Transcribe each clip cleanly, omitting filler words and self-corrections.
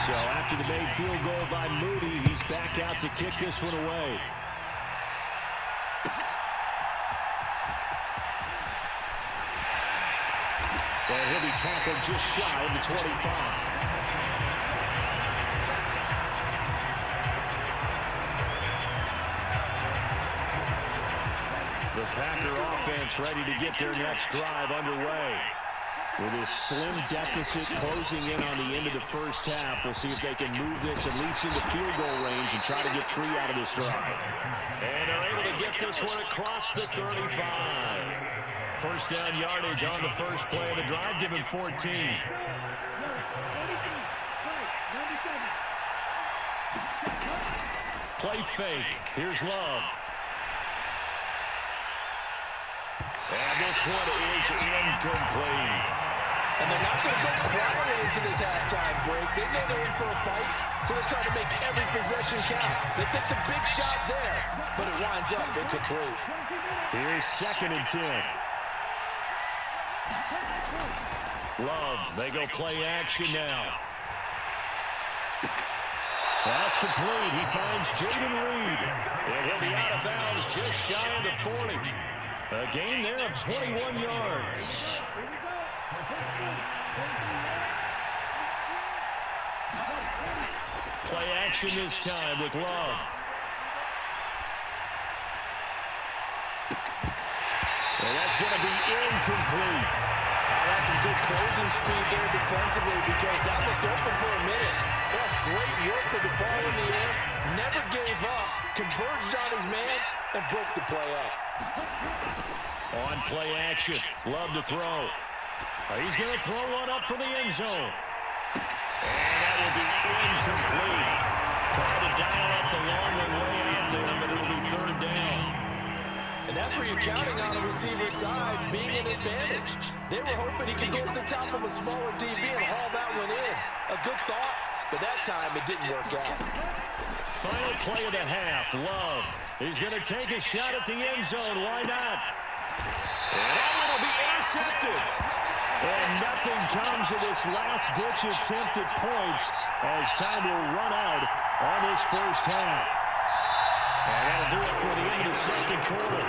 So after the made field goal by Moody, he's back out to kick this one away. And he'll be tackled just shy of the 25. The Packer offense ready to get their next drive underway. With this slim deficit closing in on the end of the first half, we'll see if they can move this at least into field goal range and try to get 3 out of this drive. And they're able to get this one across the 35. First down yardage on the first play of the drive, given 14. Play fake. Here's Love. And this one is incomplete. And they're not going to go quietly into this halftime break. They know they're in for a fight, so they're trying to make every possession count. They take the big shot there, but it winds up incomplete. Here's 2nd and 10. Love, they go play action now. That's complete. He finds Jaden Reed. And he'll be out of bounds just shy of the 40. A gain there of 21 yards. Play action this time with Love. And that's going to be incomplete. That's some good closing speed there defensively because that looked open for a minute. That's great work with the ball in the air. Never gave up. Converged on his man and broke the play up. On play action. Love to throw. He's going to throw one up for the end zone. And that will be incomplete. Trying to dial up the long one way out there, but it'll be 3rd down. And that's where you're counting on a receiver's size being an advantage. They were hoping he could go to the top of a smaller DB and haul that one in. A good thought, but that time it didn't work out. Final play of the half. Love. He's going to take a shot at the end zone. Why not? And that one will be intercepted. And nothing comes of this last-ditch attempt at points as time will run out on this first half. And that'll do it for the end of the second quarter.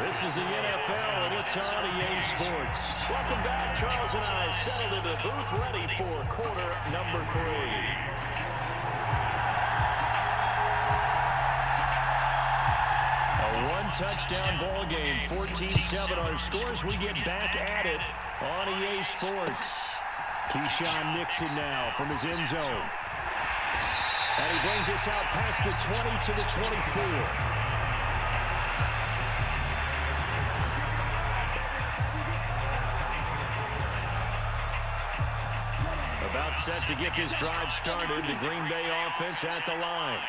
This is the NFL, and it's on EA Sports. Welcome back. Charles and I settled into the booth ready for quarter number 3. One-touchdown ball game, 14-7 our scores. We get back at it on EA Sports. Keyshawn Nixon now from his end zone. And he brings us out past the 20 to the 24. About set to get this drive started. The Green Bay offense at the line.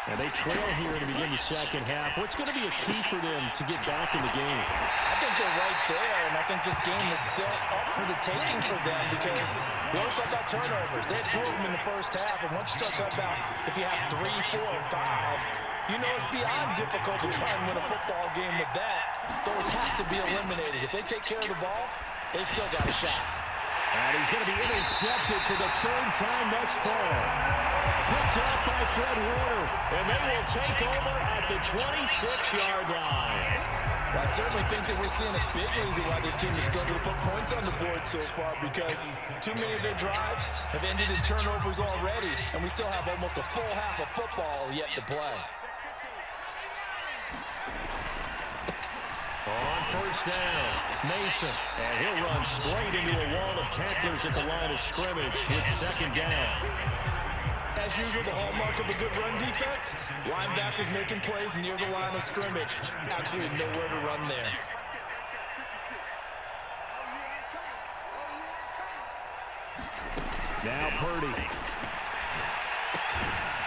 And they trail here to begin the second half. What's going to be a key for them to get back in the game? I think they're right there, and I think this game is still up for the taking for them because we always talk about turnovers. They had 2 of them in the first half, and once you start talking about if you have 3, 4, or 5, you know it's beyond difficult to try and win a football game with that. Those have to be eliminated. If they take care of the ball, they've still got a shot. And he's going to be intercepted for the 3rd time thus far. Picked up by Fred Warner, and they will take over at the 26-yard line. Well, I certainly think that we're seeing a big reason why this team has struggled to put points on the board so far because too many of their drives have ended in turnovers already, and we still have almost a full half of football yet to play. On first down, Mason, and he'll run straight into a wall of tacklers at the line of scrimmage with 2nd down. As usual, the hallmark of a good run defense, linebackers making plays near the line of scrimmage. Absolutely nowhere to run there. Now Purdy.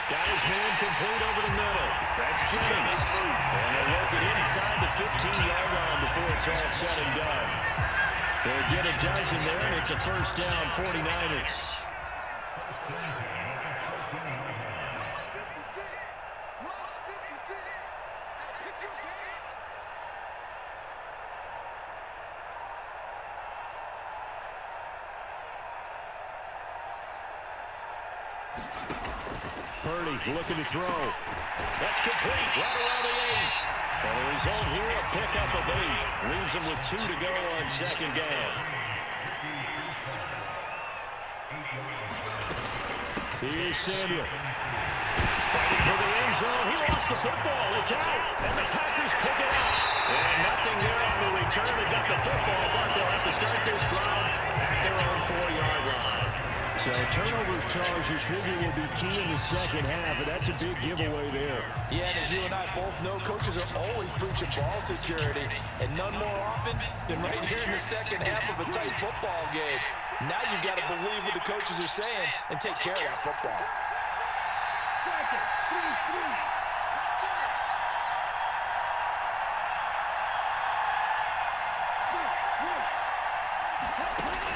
Got his man complete over the middle. That's Jennings. And they'll work it inside the 15-yard line before it's all said and done. They'll get a dozen there, and it's a first down, 49ers. Purdy looking to throw. That's complete right around the 8. And the result here, a pickup of 8. Leaves him with 2 to go on second down. Here's Samuel. Fighting for the end zone. He lost the football. It's out. And the Packers pick it up. And nothing there on the return. They got the football, but they'll have to start this drive at their own 4-yard line. So turnovers, Charles, you figure will be key in the second half, and that's a big giveaway there. Yeah, and as you and I both know, coaches are always preaching ball security, and none more often than right here in the second half of a tight football game. Now you've got to believe what the coaches are saying and take care of that football.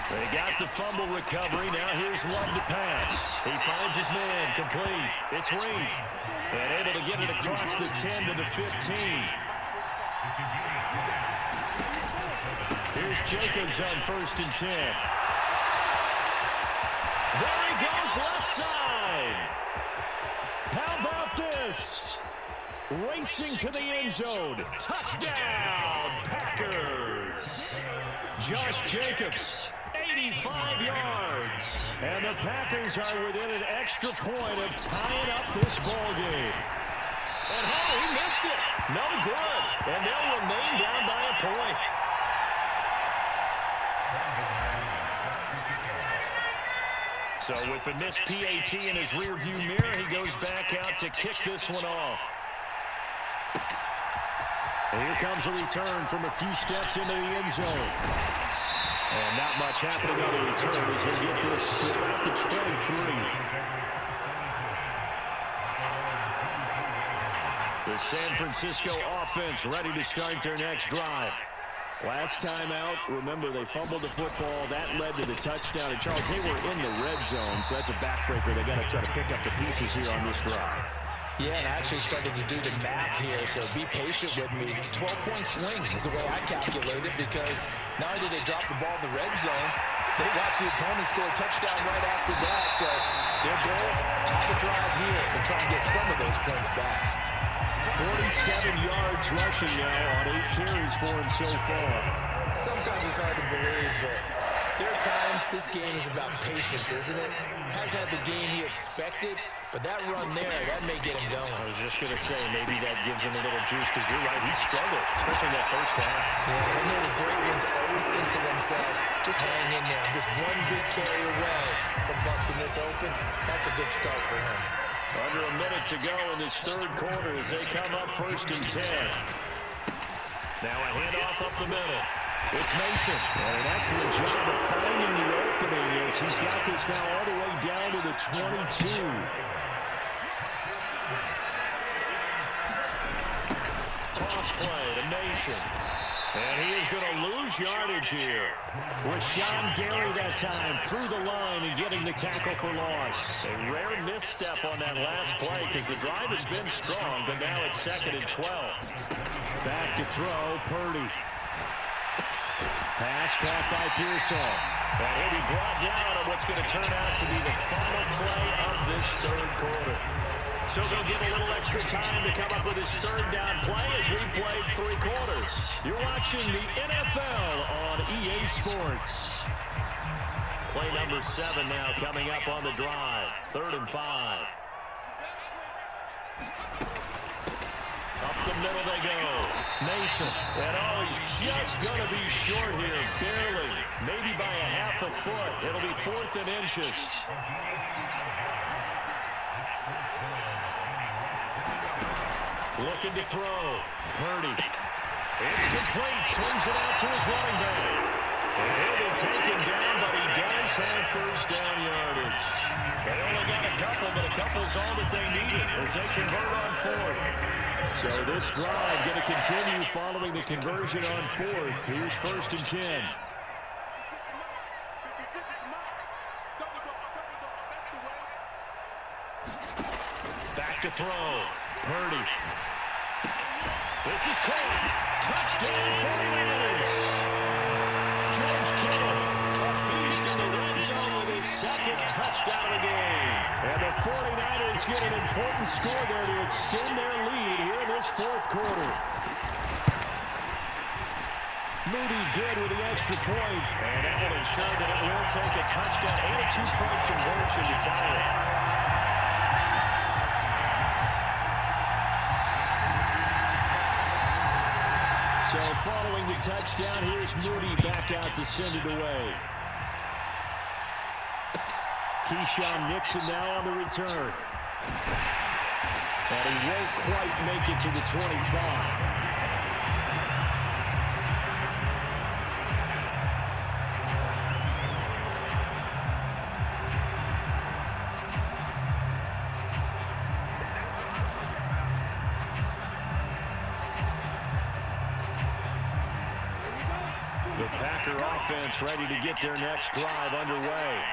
They got the fumble recovery. Now here's Love to pass. He finds his man. Complete. It's Reed. And able to get it across the 10 to the 15. Here's Jacobs on 1st and 10. There he goes left side. How about this? Racing to the end zone. Touchdown, Packers. Josh Jacobs, 85 yards. And the Packers are within an extra point of tying up this ball game. And he missed it. No good. And they'll remain down by a point. So with a missed PAT in his rearview mirror, he goes back out to kick this one off. And here comes a return from a few steps into the end zone. And not much happening on the return as he'll get this to about the 23. The San Francisco offense ready to start their next drive. Last time out, remember, they fumbled the football. That led to the touchdown. And, Charles, they were in the red zone, so that's a backbreaker. They got to try to pick up the pieces here on this drive. Yeah, and I actually started to do the math here, so be patient with me. 12-point swing is the way I calculate it, because not only did they drop the ball in the red zone, they watched the opponent score a touchdown right after that. So their goal, have a drive here and try and get some of those points back. 47 yards rushing now on 8 carries for him so far. Sometimes it's hard to believe, but there are times this game is about patience, isn't it? Hasn't had the game he expected, but that run there, that may get him going. I was just going to say, maybe that gives him a little juice, because you're right, he struggled, especially in that first half. Yeah, I know the great ones always think to themselves, just hang in there. Just one big carry away from busting this open. That's a good start for him. Under a minute to go in this third quarter as they come up 1st and 10. Now a handoff up the middle. It's Mason. And an excellent job of finding the opening as he's got this now all the way down to the 22. Toss play to Mason. And he is going to lose yardage here. Rashawn Gary that time through the line and getting the tackle for loss. A rare misstep on that last play because the drive has been strong, but now it's 2nd and 12. Back to throw, Purdy. Pass caught by Pearsall. And he'll be brought down on what's going to turn out to be the final play of this third quarter. So they'll get a little extra time to come up with his third down play as we played 3 quarters. You're watching the NFL on EA Sports. Play number 7 now coming up on the drive. 3rd and 5. Up the middle they go. Mason. And he's just going to be short here. Barely. Maybe by a half a foot. It'll be 4th and inches. Looking to throw. Purdy. It's complete. Swings it out to his running back. And he'll be taken down, but he does have first down yardage. They only got a couple, but a couple's all that they needed as they convert on 4th. So this drive going to continue following the conversion on 4th. Here's 1st and 10. Back to throw. Purdy. This is caught. Touchdown 49ers. George Kittle, a beast in the red zone with his 2nd touchdown of the game. And the 49ers get an important score there to extend their lead here in this fourth quarter. Moody good with the extra point. And that will ensure that it will take a touchdown and a two-point conversion to tie it. So following the touchdown, here's Moody back out to send it away. Keyshawn Nixon now on the return. And he won't quite make it to the 25. The Packer offense ready to get their next drive underway.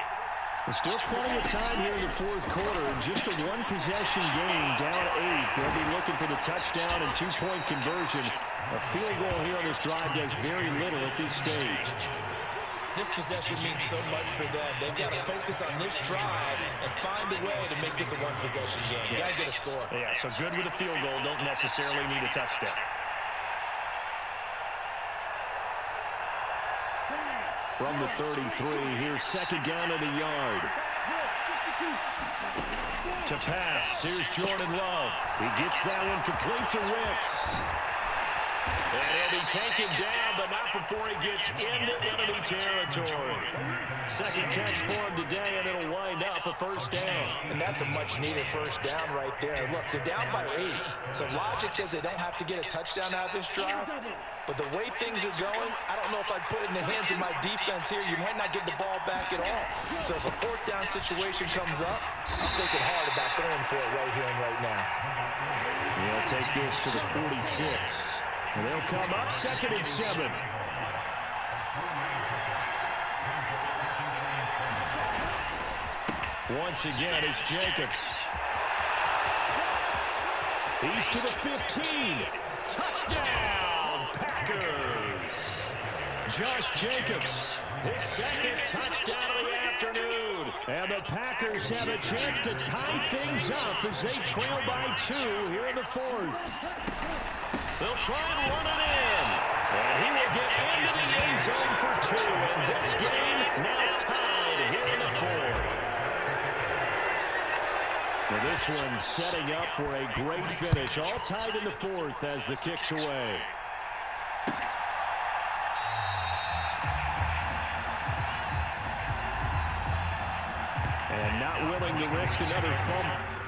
There's still plenty of time here in the fourth quarter. And just a one-possession game, down 8. They'll be looking for the touchdown and two-point conversion. A field goal here on this drive does very little at this stage. This possession means so much for them. They've got to focus on this drive and find a way to make this a one-possession game. You got to get a score. Yeah, so good with a field goal. Don't necessarily need a touchdown. From the 33, here's second down at a yard. To pass, here's Jordan Love. He gets that one complete to Wicks. And he'll be taken down, but not before he gets into enemy territory. Second catch for him today, and it'll wind up a first down. And that's a much-needed first down right there. Look, they're down by 8. So logic says they don't have to get a touchdown out of this drive. But the way things are going, I don't know if I'd put it in the hands of my defense here. You might not get the ball back at all. So if a fourth down situation comes up, I'm thinking hard about going for it right here and right now. They'll take this to the 46. And they'll come up second and 7. Once again, it's Jacobs. He's to the 15. Touchdown, Packers. Josh Jacobs, his second touchdown of the afternoon. And the Packers have a chance to tie things up as they trail by 2 here in the fourth. They'll try and run it in. And he will get into the end zone for 2. And this game now tied here in the fourth. Now this one setting up for a great finish. All tied in the fourth as the kick's away. And not willing to risk another fumble.